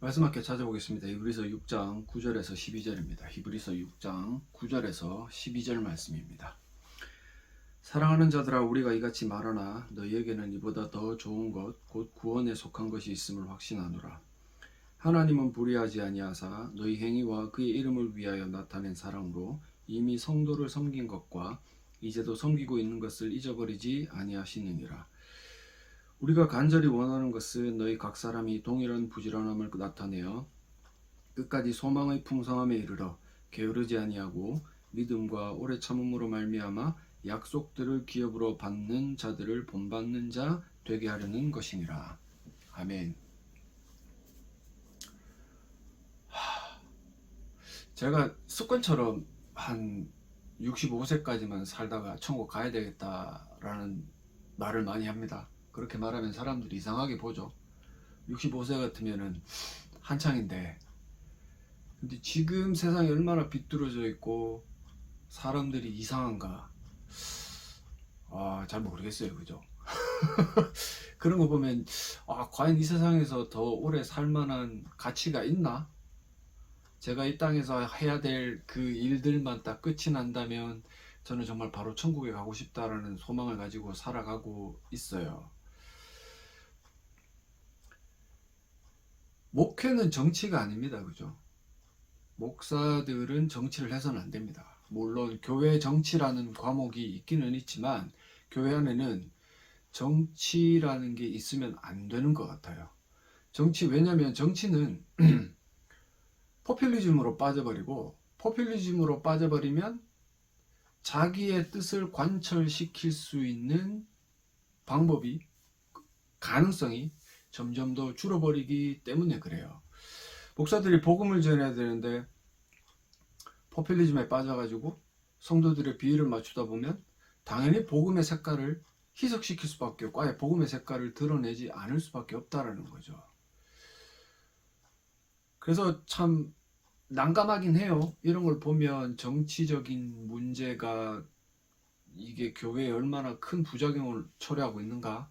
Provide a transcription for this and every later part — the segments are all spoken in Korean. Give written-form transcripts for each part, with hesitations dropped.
말씀 함께 찾아보겠습니다. 히브리서 6장 9절에서 12절입니다. 히브리서 6장 9절에서 12절 말씀입니다. 사랑하는 자들아, 우리가 이같이 말하나 너희에게는 이보다 더 좋은 것 곧 구원에 속한 것이 있음을 확신하노라. 하나님은 불의하지 아니하사 너희 행위와 그의 이름을 위하여 나타낸 사랑으로 이미 성도를 섬긴 것과 이제도 섬기고 있는 것을 잊어버리지 아니하시느니라. 우리가 간절히 원하는 것은 너희 각 사람이 동일한 부지런함을 나타내어 끝까지 소망의 풍성함에 이르러 게으르지 아니하고 믿음과 오래 참음으로 말미암아 약속들을 기업으로 받는 자들을 본받는 자 되게 하려는 것이니라. 아멘. 제가 습관처럼 한 65세까지만 살다가 천국 가야 되겠다라는 말을 많이 합니다. 그렇게 말하면 사람들이 이상하게 보죠. 65세 같으면은 한창인데, 근데 지금 세상이 얼마나 비뚤어져 있고 사람들이 이상한가, 잘 모르겠어요. 그죠? 그런 거 보면 과연 이 세상에서 더 오래 살만한 가치가 있나? 제가 이 땅에서 해야 될 그 일들만 딱 끝이 난다면 저는 정말 바로 천국에 가고 싶다라는 소망을 가지고 살아가고 있어요. 목회는 정치가 아닙니다. 그죠? 목사들은 정치를 해서는 안 됩니다. 물론 교회 정치라는 과목이 있기는 있지만 교회 안에는 정치라는 게 있으면 안 되는 것 같아요. 왜냐면 정치는 포퓰리즘으로 빠져버리고, 포퓰리즘으로 빠져버리면 자기의 뜻을 관철시킬 수 있는 방법이, 가능성이 점점 더 줄어버리기 때문에 그래요. 목사들이 복음을 전해야 되는데 포퓰리즘에 빠져가지고 성도들의 비율을 맞추다 보면 당연히 복음의 색깔을 희석시킬 수밖에 없고 아예 복음의 색깔을 드러내지 않을 수밖에 없다라는 거죠. 그래서 참 난감하긴 해요. 이런 걸 보면 정치적인 문제가 이게 교회에 얼마나 큰 부작용을 초래하고 있는가.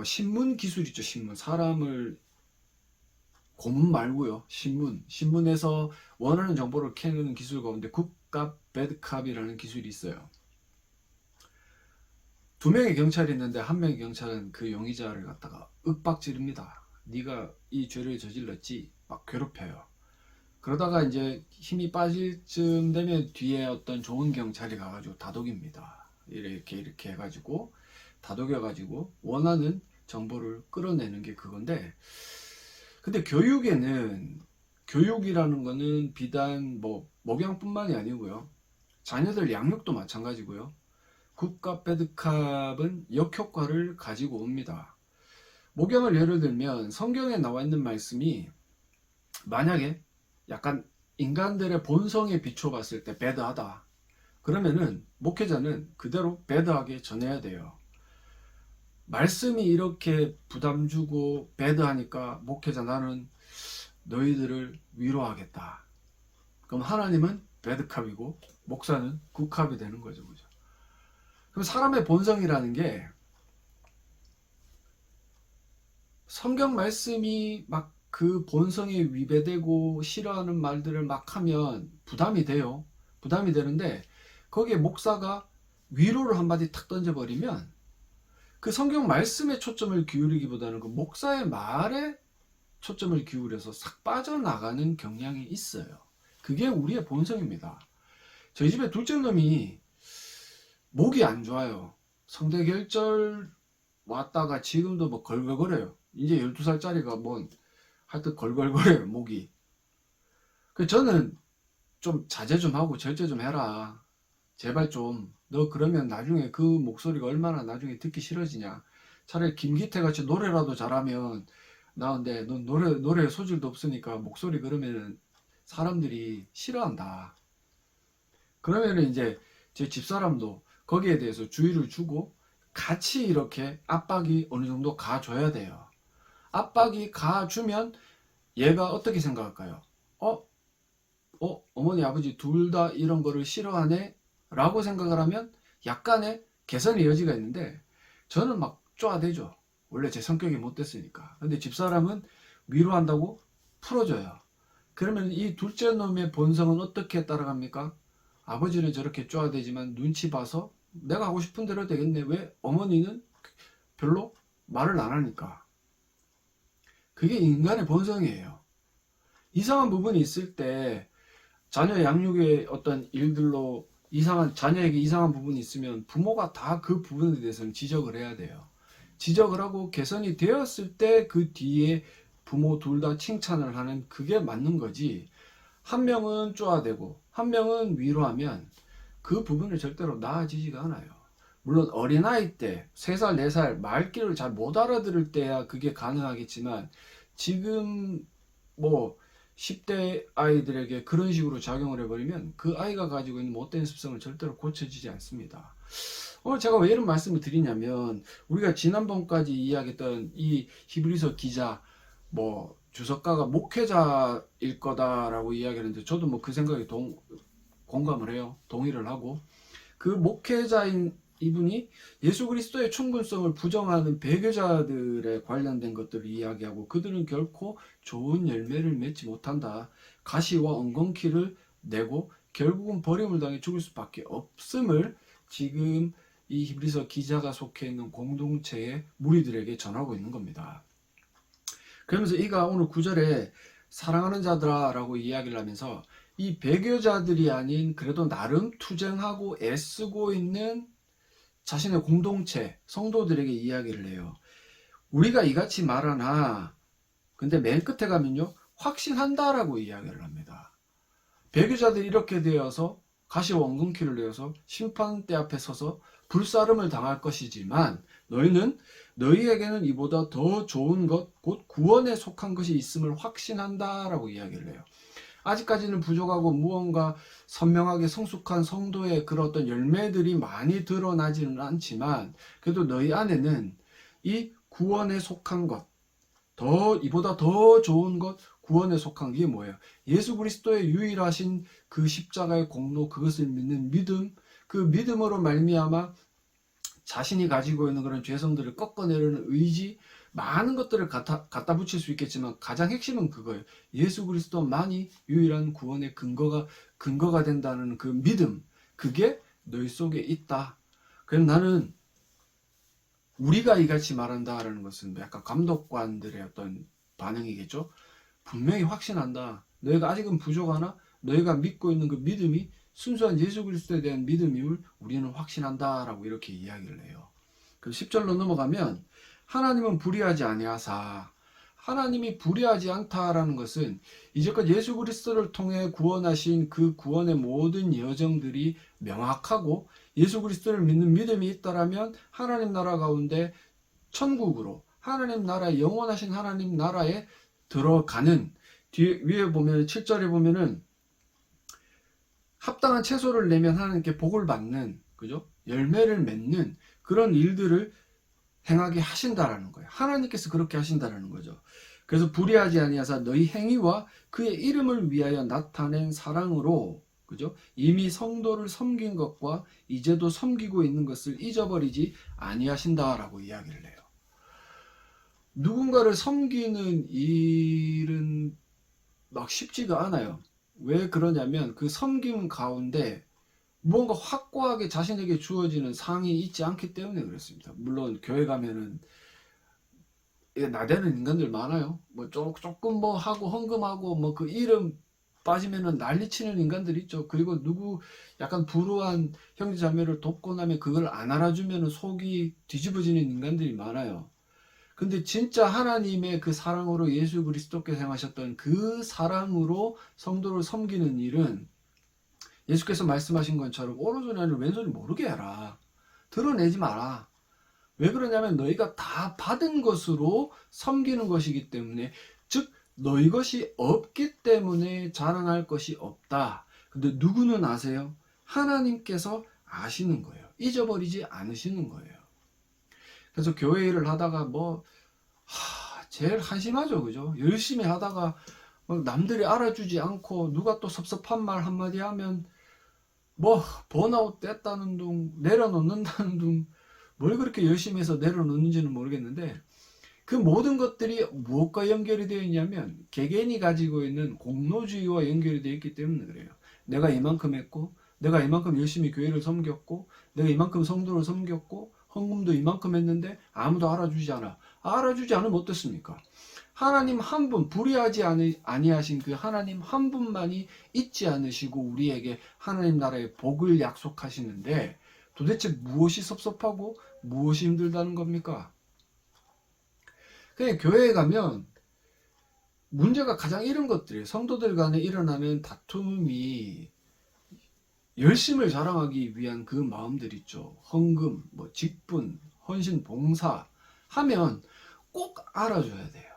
신문 기술 있죠. 신문. 사람을, 고문 말고요. 신문에서 원하는 정보를 캐는 기술 가운데 굿캅, 배드캅이라는 기술이 있어요. 2명의 경찰이 있는데 1명의 경찰은 그 용의자를 갖다가 윽박지릅니다. 네가 이 죄를 저질렀지? 막 괴롭혀요. 그러다가 이제 힘이 빠질 쯤 되면 뒤에 어떤 좋은 경찰이 가가지고 다독입니다. 이렇게 해가지고 다독여가지고 원하는 정보를 끌어내는 게 그건데, 근데 교육이라는 거는 비단 목양뿐만이 아니고요. 자녀들 양육도 마찬가지고요. 굿캅, 배드캅은 역효과를 가지고 옵니다. 목양을 예를 들면 성경에 나와 있는 말씀이 만약에 약간 인간들의 본성에 비춰봤을 때 배드하다, 그러면은 목회자는 그대로 배드하게 전해야 돼요. 말씀이 이렇게 부담 주고 배드하니까 목회자, 나는 너희들을 위로하겠다. 그럼 하나님은 배드캅이고 목사는 굿캅이 되는 거죠. 그죠? 그럼 사람의 본성이라는 게, 성경 말씀이 막 그 본성에 위배되고 싫어하는 말들을 막 하면 부담이 돼요. 부담이 되는데 거기에 목사가 위로를 한마디 탁 던져버리면 그 성경 말씀에 초점을 기울이기보다는 그 목사의 말에 초점을 기울여서 싹 빠져나가는 경향이 있어요. 그게 우리의 본성입니다. 저희 집에 둘째 놈이 목이 안 좋아요. 성대결절 왔다가 지금도 뭐 걸걸거려요. 이제 12살짜리가 하여튼 걸걸거려요, 목이. 저는 좀 자제 좀 하고 절제 좀 해라. 제발 좀. 너 그러면 나중에 그 목소리가 얼마나 나중에 듣기 싫어지냐. 차라리 김기태 같이 노래라도 잘하면 나은데, 넌 노래 소질도 없으니까 목소리 그러면 사람들이 싫어한다. 그러면은 이제 제 집사람도 거기에 대해서 주의를 주고 같이 이렇게 압박이 어느 정도 가줘야 돼요. 압박이 가주면 얘가 어떻게 생각할까요? 어머니 아버지 둘 다 이런 거를 싫어하네 라고 생각을 하면 약간의 개선의 여지가 있는데, 저는 막 쪼아대죠. 원래 제 성격이 못 됐으니까. 근데 집사람은 위로한다고 풀어줘요. 그러면 이 둘째 놈의 본성은 어떻게 따라갑니까? 아버지는 저렇게 쪼아대지만 눈치 봐서 내가 하고 싶은 대로 되겠네. 왜? 어머니는 별로 말을 안 하니까. 그게 인간의 본성이에요. 이상한 부분이 있을 때 자녀 양육의 어떤 일들로 자녀에게 이상한 부분이 있으면 부모가 다 그 부분에 대해서는 지적을 해야 돼요. 지적을 하고 개선이 되었을 때 그 뒤에 부모 둘 다 칭찬을 하는, 그게 맞는 거지. 한 명은 쪼아대고 한 명은 위로하면 그 부분을 절대로 나아지지가 않아요. 물론 어린아이 때 3살 4살 말귀를 잘 못 알아들을 때야 그게 가능하겠지만, 지금 뭐 10대 아이들에게 그런 식으로 작용을 해버리면 그 아이가 가지고 있는 못된 습성은 절대로 고쳐지지 않습니다. 오늘 제가 왜 이런 말씀을 드리냐면, 우리가 지난번까지 이야기했던 이 히브리서 기자, 뭐 주석가가 목회자일 거다라고 이야기했는데, 저도 뭐 그 생각에 공감을 해요. 동의를 하고, 그 목회자인 이분이 예수 그리스도의 충분성을 부정하는 배교자들에 관련된 것들을 이야기하고, 그들은 결코 좋은 열매를 맺지 못한다. 가시와 엉겅퀴를 내고 결국은 버림을 당해 죽을 수밖에 없음을 지금 이 히브리서 기자가 속해 있는 공동체의 무리들에게 전하고 있는 겁니다. 그러면서 이가 오늘 9절에 사랑하는 자들아 라고 이야기를 하면서 이 배교자들이 아닌 그래도 나름 투쟁하고 애쓰고 있는 자신의 공동체 성도들에게 이야기를 해요. 우리가 이같이 말하나, 근데 맨 끝에 가면요, 확신한다라고 이야기를 합니다. 배교자들이 이렇게 되어서 가시와 엉겅퀴를 내어서 심판대 앞에 서서 불사름을 당할 것이지만, 너희에게는 이보다 더 좋은 것, 곧 구원에 속한 것이 있음을 확신한다라고 이야기를 해요. 아직까지는 부족하고 무언가 선명하게 성숙한 성도의 그런 어떤 열매들이 많이 드러나지는 않지만, 그래도 너희 안에는 이 구원에 속한 것, 이보다 더 좋은 것, 구원에 속한 게 뭐예요? 예수 그리스도의 유일하신 그 십자가의 공로, 그것을 믿는 믿음, 그 믿음으로 말미암아 자신이 가지고 있는 그런 죄성들을 꺾어내려는 의지, 많은 것들을 갖다 붙일 수 있겠지만 가장 핵심은 그거예요. 예수 그리스도만이 유일한 구원의 근거가 된다는 그 믿음, 그게 너희 속에 있다. 그래서 나는 우리가 이같이 말한다라는 것은 약간 감독관들의 어떤 반응이겠죠. 분명히 확신한다. 너희가 아직은 부족하나 너희가 믿고 있는 그 믿음이 순수한 예수 그리스도에 대한 믿음임을 우리는 확신한다라고 이렇게 이야기를 해요. 그래서 10절로 넘어가면, 하나님은 불의하지 아니하사, 하나님이 불의하지 않다라는 것은 이제껏 예수 그리스도를 통해 구원하신 그 구원의 모든 여정들이 명확하고, 예수 그리스도를 믿는 믿음이 있다라면 하나님 나라 가운데 천국으로, 하나님 나라, 영원하신 하나님 나라에 들어가는, 위에 보면 7절에 보면은 합당한 채소를 내면 하나님께 복을 받는, 그죠? 열매를 맺는 그런 일들을 행하게 하신다라는 거예요. 하나님께서 그렇게 하신다라는 거죠. 그래서 불의하지 아니하사 너희 행위와 그의 이름을 위하여 나타낸 사랑으로, 그죠? 이미 성도를 섬긴 것과 이제도 섬기고 있는 것을 잊어버리지 아니하신다라고 이야기를 해요. 누군가를 섬기는 일은 막 쉽지가 않아요. 왜 그러냐면 그 섬김 가운데 무언가 확고하게 자신에게 주어지는 상이 있지 않기 때문에 그렇습니다. 물론 교회 가면은 나대는 인간들 많아요. 뭐 조금 뭐 하고 헌금하고 뭐 그 이름 빠지면은 난리치는 인간들 있죠. 그리고 누구 약간 불우한 형제자매를 돕고 나면 그걸 안 알아주면은 속이 뒤집어지는 인간들이 많아요. 근데 진짜 하나님의 그 사랑으로 예수 그리스도께서 행하셨던 그 사랑으로 성도를 섬기는 일은 예수께서 말씀하신 것처럼 오른손이 아니라 왼손이 모르게 해라. 드러내지 마라. 왜 그러냐면 너희가 다 받은 것으로 섬기는 것이기 때문에, 즉 너희 것이 없기 때문에 자랑할 것이 없다. 근데 누구는 아세요? 하나님께서 아시는 거예요. 잊어버리지 않으시는 거예요. 그래서 교회 일을 하다가 제일 한심하죠. 그죠? 열심히 하다가 남들이 알아주지 않고 누가 또 섭섭한 말 한마디 하면 번아웃 됐다는 둥, 내려놓는다는 둥, 뭘 그렇게 열심히 해서 내려놓는지는 모르겠는데, 그 모든 것들이 무엇과 연결이 되어 있냐면 개개인이 가지고 있는 공로주의와 연결이 되어 있기 때문에 그래요. 내가 이만큼 했고, 내가 이만큼 열심히 교회를 섬겼고, 내가 이만큼 성도를 섬겼고, 헌금도 이만큼 했는데 아무도 알아주지 않아. 알아주지 않으면 어떻습니까? 하나님 한 분, 불의하지 아니하신 그 하나님 한 분만이 잊지 않으시고 우리에게 하나님 나라의 복을 약속하시는데 도대체 무엇이 섭섭하고 무엇이 힘들다는 겁니까? 그냥 교회에 가면 문제가 가장 이런 것들이에요. 성도들 간에 일어나는 다툼이 열심을 자랑하기 위한 그 마음들 있죠. 헌금, 뭐 직분, 헌신, 봉사 하면 꼭 알아줘야 돼요.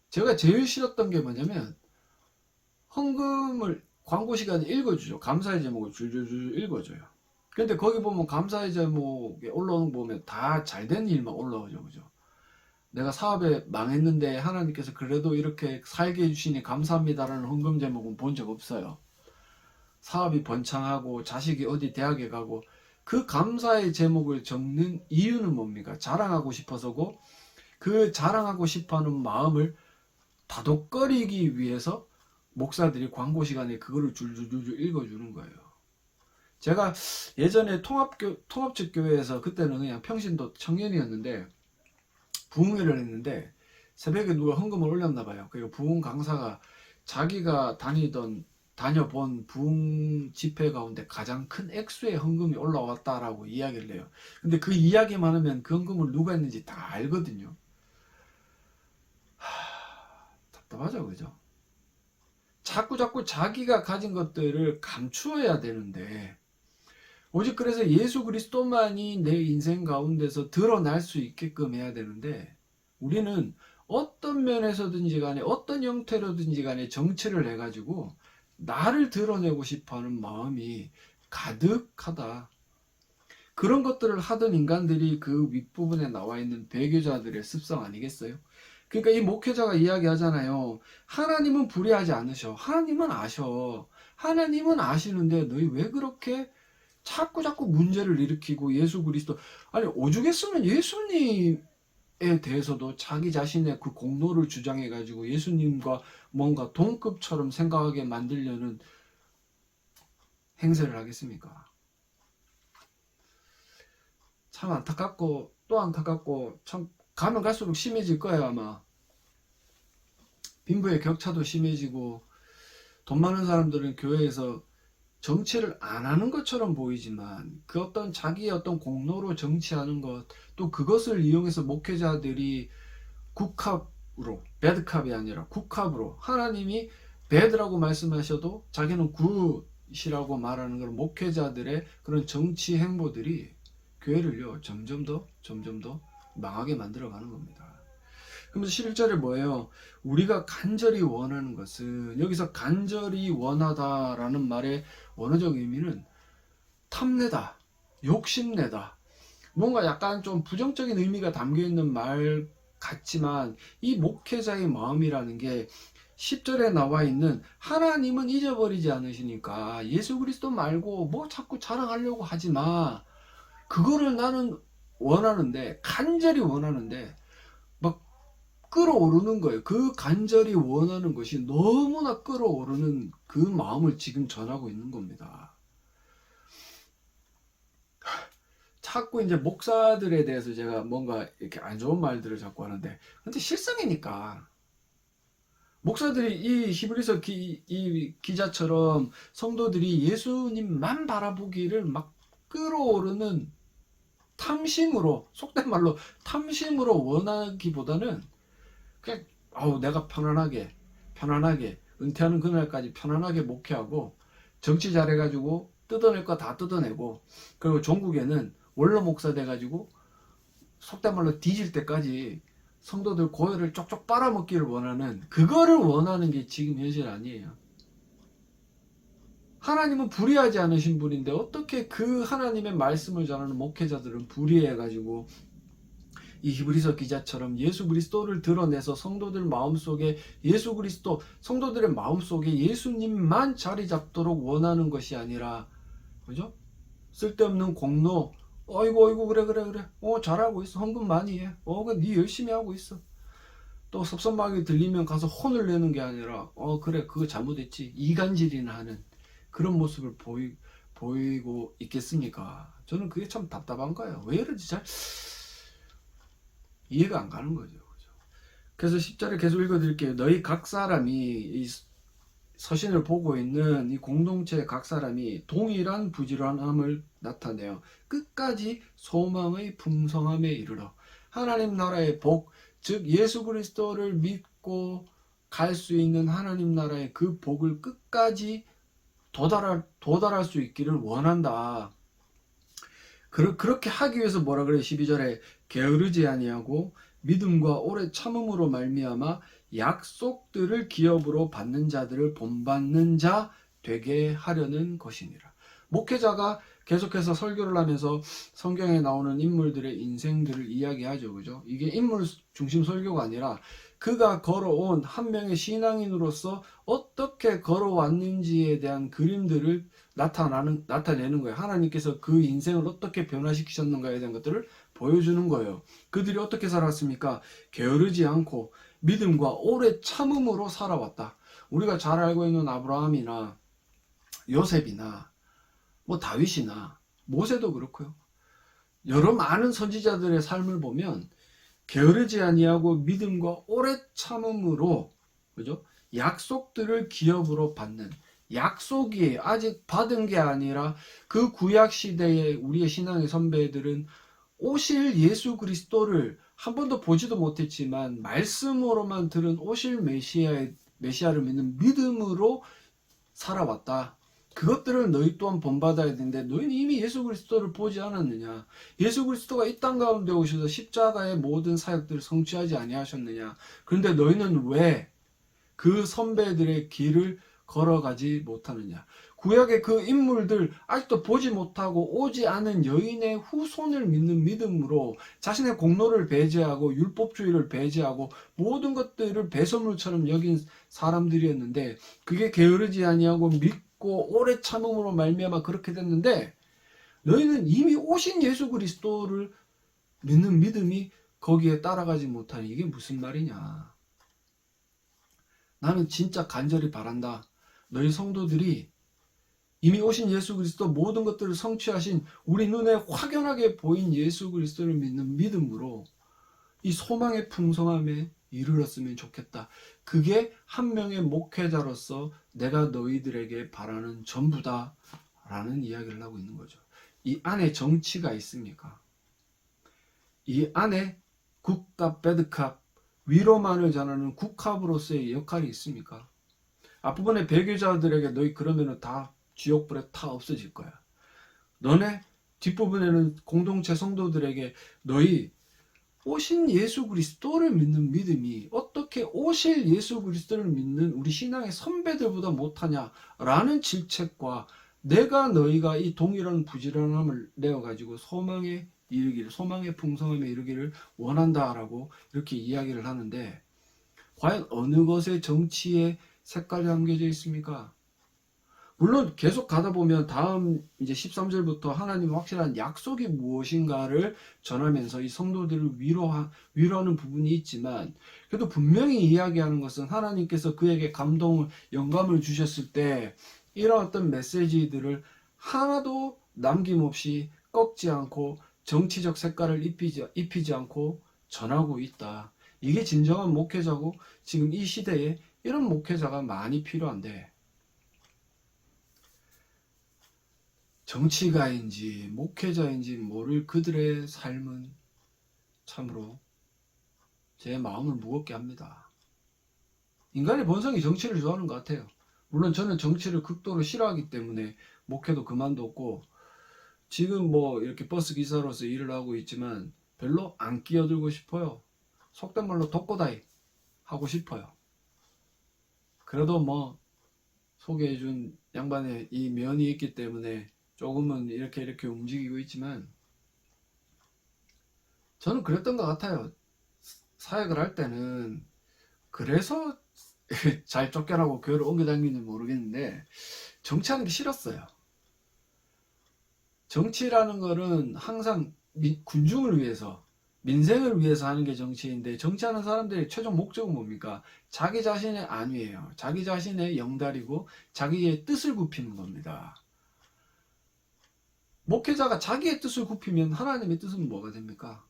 제가 제일 싫었던 게 뭐냐면 헌금을 광고 시간에 읽어주죠. 감사의 제목을 줄줄줄 읽어줘요. 근데 거기 보면 감사의 제목에 올라오는 거 보면 다 잘된 일만 올라오죠. 그죠? 내가 사업에 망했는데 하나님께서 그래도 이렇게 살게 해주시니 감사합니다라는 헌금 제목은 본 적 없어요. 사업이 번창하고 자식이 어디 대학에 가고 그 감사의 제목을 적는 이유는 뭡니까? 자랑하고 싶어서고 그 자랑하고 싶어하는 마음을 다독거리기 위해서 목사들이 광고 시간에 그거를 줄줄줄 읽어주는 거예요. 제가 예전에 통합적 교회에서 그때는 그냥 평신도 청년이었는데 부흥회를 했는데 새벽에 누가 헌금을 올렸나 봐요. 그리고 부흥 강사가 자기가 다녀본 부흥 집회 가운데 가장 큰 액수의 헌금이 올라왔다라고 이야기를 해요. 근데 그 이야기만 하면 그 헌금을 누가 했는지 다 알거든요. 답답하죠, 그죠? 자꾸 자기가 가진 것들을 감추어야 되는데 오직 그래서 예수 그리스도만이 내 인생 가운데서 드러날 수 있게끔 해야 되는데 우리는 어떤 면에서든지 간에 어떤 형태로든지 간에 정치를 해가지고 나를 드러내고 싶어하는 마음이 가득하다. 그런 것들을 하던 인간들이 그 윗부분에 나와 있는 배교자들의 습성 아니겠어요? 그러니까 이 목회자가 이야기하잖아요. 하나님은 불의하지 않으셔. 하나님은 아셔. 하나님은 아시는데 너희 왜 그렇게 자꾸 문제를 일으키고 예수 그리스도 아니 오죽했으면 예수님에 대해서도 자기 자신의 그 공로를 주장해 가지고 예수님과 뭔가 동급처럼 생각하게 만들려는 행세를 하겠습니까? 참 안타깝고 또 안타깝고 참 가면 갈수록 심해질 거예요. 아마 빈부의 격차도 심해지고 돈 많은 사람들은 교회에서 정치를 안 하는 것처럼 보이지만 그 어떤 자기의 어떤 공로로 정치하는 것 또 그것을 이용해서 목회자들이 굿캅으로 배드캅이 아니라 굿캅으로 하나님이 배드라고 말씀하셔도 자기는 굿이라고 말하는 그런 목회자들의 그런 정치 행보들이 교회를요 점점 더 망하게 만들어가는 겁니다. 그러면서 11절에 뭐예요? 우리가 간절히 원하는 것은 여기서 간절히 원하다라는 말의 원어적 의미는 탐내다, 욕심내다 뭔가 약간 좀 부정적인 의미가 담겨있는 말 같지만 이 목회자의 마음이라는 게 10절에 나와 있는 하나님은 잊어버리지 않으시니까 예수 그리스도 말고 뭐 자꾸 자랑하려고 하지 마. 그거를 나는 원하는데 간절히 원하는데 막 끌어오르는 거예요. 그 간절히 원하는 것이 너무나 끌어오르는 그 마음을 지금 전하고 있는 겁니다. 자꾸 이제 목사들에 대해서 제가 뭔가 이렇게 안 좋은 말들을 자꾸 하는데 근데 실상이니까 목사들이 이 히브리서 이 기자처럼 성도들이 예수님만 바라보기를 막 끌어오르는 탐심으로 속된 말로 탐심으로 원하기보다는 그냥 내가 편안하게 은퇴하는 그날까지 편안하게 목회하고 정치 잘해가지고 뜯어낼 거 다 뜯어내고 그리고 종국에는 원로 목사 돼가지고 속된 말로 뒤질 때까지 성도들 고열을 쪽쪽 빨아먹기를 원하는 그거를 원하는 게 지금 현실 아니에요. 하나님은 불의하지 않으신 분인데 어떻게 그 하나님의 말씀을 전하는 목회자들은 불의해가지고 이 히브리서 기자처럼 예수 그리스도를 드러내서 성도들 마음속에 예수 그리스도 성도들의 마음속에 예수님만 자리 잡도록 원하는 것이 아니라 그죠? 쓸데없는 공로 어이구 어이구 그래 잘하고 있어, 헌금 많이 해, 네 열심히 하고 있어. 또 섭섭하게 들리면 가서 혼을 내는 게 아니라 그래 그거 잘못했지, 이간질이나 하는 그런 모습을 보이고 있겠습니까? 저는 그게 참 답답한 거예요. 왜 이러지 잘 이해가 안 가는 거죠. 그래서 10절에 계속 읽어드릴게요. 너희 각 사람이 이 서신을 보고 있는 이 공동체 각 사람이 동일한 부지런함을 나타내어 끝까지 소망의 풍성함에 이르러 하나님 나라의 복, 즉 예수 그리스도를 믿고 갈 수 있는 하나님 나라의 그 복을 끝까지 도달할 수 있기를 원한다. 그렇게 하기 위해서 뭐라 그래? 12절에 게으르지 아니하고 믿음과 오래 참음으로 말미암아 약속들을 기업으로 받는 자들을 본받는 자 되게 하려는 것이니라. 목회자가 계속해서 설교를 하면서 성경에 나오는 인물들의 인생들을 이야기하죠. 그죠? 이게 인물 중심 설교가 아니라 그가 걸어온 한 명의 신앙인으로서 어떻게 걸어왔는지에 대한 그림들을 나타내는 거예요. 하나님께서 그 인생을 어떻게 변화시키셨는가에 대한 것들을 보여주는 거예요. 그들이 어떻게 살았습니까? 게으르지 않고 믿음과 오래 참음으로 살아왔다. 우리가 잘 알고 있는 아브라함이나 요셉이나 뭐 다윗이나 모세도 그렇고요. 여러 많은 선지자들의 삶을 보면 게으르지 아니하고 믿음과 오래 참음으로, 그죠? 약속들을 기업으로 받는, 약속이 아직 받은 게 아니라 그 구약 시대의 우리의 신앙의 선배들은 오실 예수 그리스도를 한 번도 보지도 못했지만 말씀으로만 들은 오실 메시아를 믿는 믿음으로 살아왔다. 그것들을 너희 또한 본받아야 되는데 너희는 이미 예수 그리스도를 보지 않았느냐? 예수 그리스도가 이 땅 가운데 오셔서 십자가의 모든 사역들을 성취하지 아니하셨느냐? 그런데 너희는 왜 그 선배들의 길을 걸어가지 못하느냐? 구약의 그 인물들 아직도 보지 못하고 오지 않은 여인의 후손을 믿는 믿음으로 자신의 공로를 배제하고 율법주의를 배제하고 모든 것들을 배설물처럼 여긴 사람들이었는데 그게 게으르지 아니하고 믿고 오래 참음으로 말미암아 그렇게 됐는데 너희는 이미 오신 예수 그리스도를 믿는 믿음이 거기에 따라가지 못하니 이게 무슨 말이냐? 나는 진짜 간절히 바란다. 너희 성도들이 이미 오신 예수 그리스도 모든 것들을 성취하신 우리 눈에 확연하게 보인 예수 그리스도를 믿는 믿음으로 이 소망의 풍성함에 이르렀으면 좋겠다. 그게 한 명의 목회자로서 내가 너희들에게 바라는 전부다 라는 이야기를 하고 있는 거죠. 이 안에 정치가 있습니까? 이 안에 굿캅, 배드캅, 위로만을 전하는 굿캅으로서의 역할이 있습니까? 앞부분에 배교자들에게 너희 그러면은 다 지옥불에 타 없어질 거야. 너네 뒷부분에는 공동체 성도들에게 너희 오신 예수 그리스도를 믿는 믿음이 어떻게 오실 예수 그리스도를 믿는 우리 신앙의 선배들보다 못하냐라는 질책과 내가 너희가 이 동일한 부지런함을 내어가지고 소망에 이르기를, 소망의 풍성함에 이르기를 원한다라고 이렇게 이야기를 하는데 과연 어느 것의 정치에 색깔이 담겨져 있습니까? 물론 계속 가다 보면 다음 이제 13절부터 하나님의 확실한 약속이 무엇인가를 전하면서 이 성도들을 위로하는 부분이 있지만 그래도 분명히 이야기하는 것은 하나님께서 그에게 감동을, 영감을 주셨을 때 이런 어떤 메시지들을 하나도 남김없이 꺾지 않고 정치적 색깔을 입히지 않고 전하고 있다. 이게 진정한 목회자고 지금 이 시대에 이런 목회자가 많이 필요한데 정치가인지 목회자인지 모를 그들의 삶은 참으로 제 마음을 무겁게 합니다. 인간의 본성이 정치를 좋아하는 것 같아요. 물론 저는 정치를 극도로 싫어하기 때문에 목회도 그만뒀고 지금 뭐 이렇게 버스 기사로서 일을 하고 있지만 별로 안 끼어들고 싶어요. 속된 말로 독고다이 하고 싶어요. 그래도 뭐 소개해준 양반의 이 면이 있기 때문에 조금은 이렇게 움직이고 있지만 저는 그랬던 것 같아요. 사역을 할 때는 그래서 잘 쫓겨나고 교회를 옮겨 다니는지 모르겠는데 정치하는 게 싫었어요. 정치라는 거는 항상 군중을 위해서, 민생을 위해서 하는 게 정치인데, 정치하는 사람들의 최종 목적은 뭡니까? 자기 자신의 안위예요. 자기 자신의 영달이고 자기의 뜻을 굽히는 겁니다. 목회자가 자기의 뜻을 굽히면 하나님의 뜻은 뭐가 됩니까?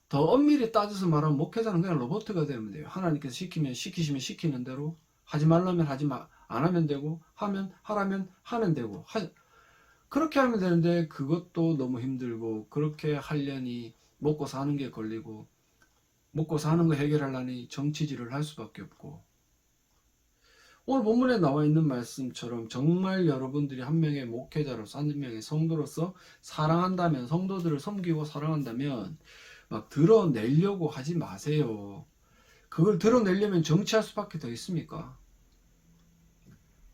더 엄밀히 따져서 말하면 목회자는 그냥 로봇가 되면 돼요. 하나님께서 시키시면 시키는 대로, 하지 말라면 안 하면 되고, 하라면 하면 되고, 그렇게 하면 되는데, 그것도 너무 힘들고, 그렇게 하려니 먹고 사는 게 걸리고, 먹고 사는 거 해결하려니 정치질을 할 수밖에 없고, 오늘 본문에 나와 있는 말씀처럼 정말 여러분들이 한 명의 목회자로서, 한 명의 성도로서 사랑한다면, 성도들을 섬기고 사랑한다면 막 드러내려고 하지 마세요. 그걸 드러내려면 정치할 수밖에 더 있습니까?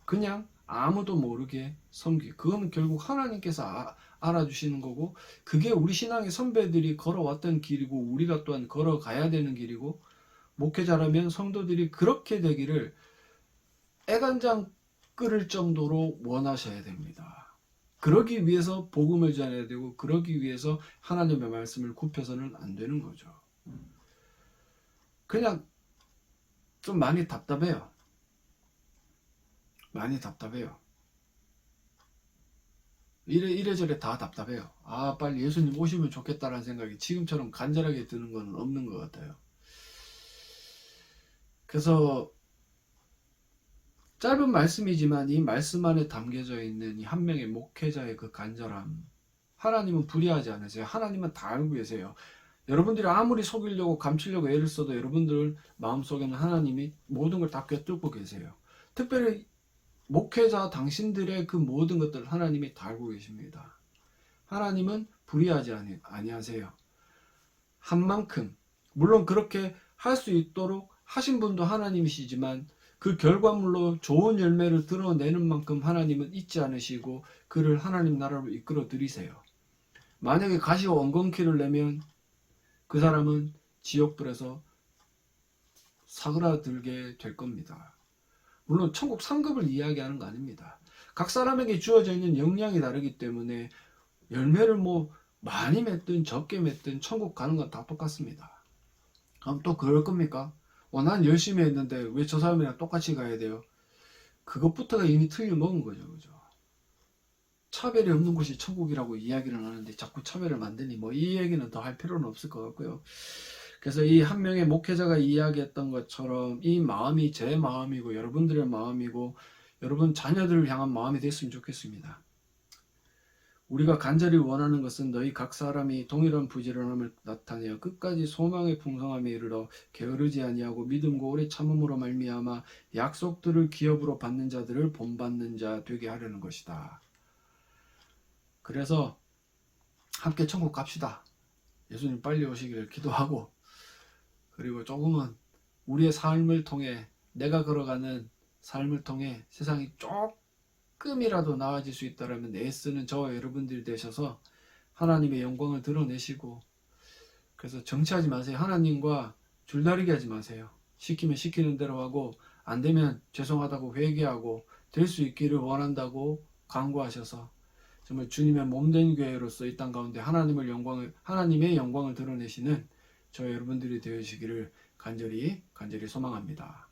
그냥 아무도 모르게 그거는 결국 하나님께서 알아주시는 거고, 그게 우리 신앙의 선배들이 걸어왔던 길이고, 우리가 또한 걸어가야 되는 길이고, 목회자라면 성도들이 그렇게 되기를 애간장 끓을 정도로 원하셔야 됩니다. 그러기 위해서 복음을 전해야 되고, 그러기 위해서 하나님의 말씀을 굽혀서는 안 되는 거죠. 그냥 좀 많이 답답해요. 많이 답답해요. 이래저래 다 답답해요. 아, 빨리 예수님 오시면 좋겠다라는 생각이 지금처럼 간절하게 드는 건 없는 것 같아요. 그래서 짧은 말씀이지만 이 말씀 안에 담겨져 있는 이 한 명의 목회자의 그 간절함, 하나님은 불의하지 않으세요. 하나님은 다 알고 계세요. 여러분들이 아무리 속이려고 감추려고 애를 써도 여러분들 마음속에는 하나님이 모든 걸 다 꿰뚫고 계세요. 특별히 목회자 당신들의 그 모든 것들을 하나님이 다 알고 계십니다. 하나님은 불의하지 아니하세요. 한 만큼, 물론 그렇게 할 수 있도록 하신 분도 하나님이시지만, 그 결과물로 좋은 열매를 드러내는 만큼 하나님은 잊지 않으시고 그를 하나님 나라로 이끌어 들이세요. 만약에 가시와 엉겅퀴를 내면 그 사람은 지옥불에서 사그라들게 될 겁니다. 물론 천국 상급을 이야기하는 거 아닙니다. 각 사람에게 주어져 있는 역량이 다르기 때문에 열매를 많이 맺든 적게 맺든 천국 가는 건 다 똑같습니다. 그럼 또 그럴 겁니까? 난 열심히 했는데 왜 저 사람이랑 똑같이 가야 돼요? 그것부터가 이미 틀려먹은 거죠. 그죠? 차별이 없는 곳이 천국이라고 이야기를 하는데 자꾸 차별을 만드니 이 얘기는 더 할 필요는 없을 것 같고요. 그래서 이 한 명의 목회자가 이야기했던 것처럼 이 마음이 제 마음이고 여러분들의 마음이고 여러분 자녀들을 향한 마음이 됐으면 좋겠습니다. 우리가 간절히 원하는 것은 너희 각 사람이 동일한 부지런함을 나타내어 끝까지 소망의 풍성함에 이르러 게으르지 아니하고 믿음과 오래 참음으로 말미암아 약속들을 기업으로 받는 자들을 본받는 자 되게 하려는 것이다. 그래서 함께 천국 갑시다. 예수님 빨리 오시기를 기도하고, 그리고 조금은 우리의 삶을 통해, 내가 걸어가는 삶을 통해 세상이 조금이라도 나아질 수 있다면 애쓰는 저와 여러분들이 되셔서 하나님의 영광을 드러내시고, 그래서 정치하지 마세요. 하나님과 줄다리기 하지 마세요. 시키면 시키는 대로 하고, 안 되면 죄송하다고 회개하고, 될 수 있기를 원한다고 간구하셔서 정말 주님의 몸된 교회로서 이 땅 가운데 하나님의 영광을 드러내시는 저 여러분들이 되시기를 간절히 소망합니다.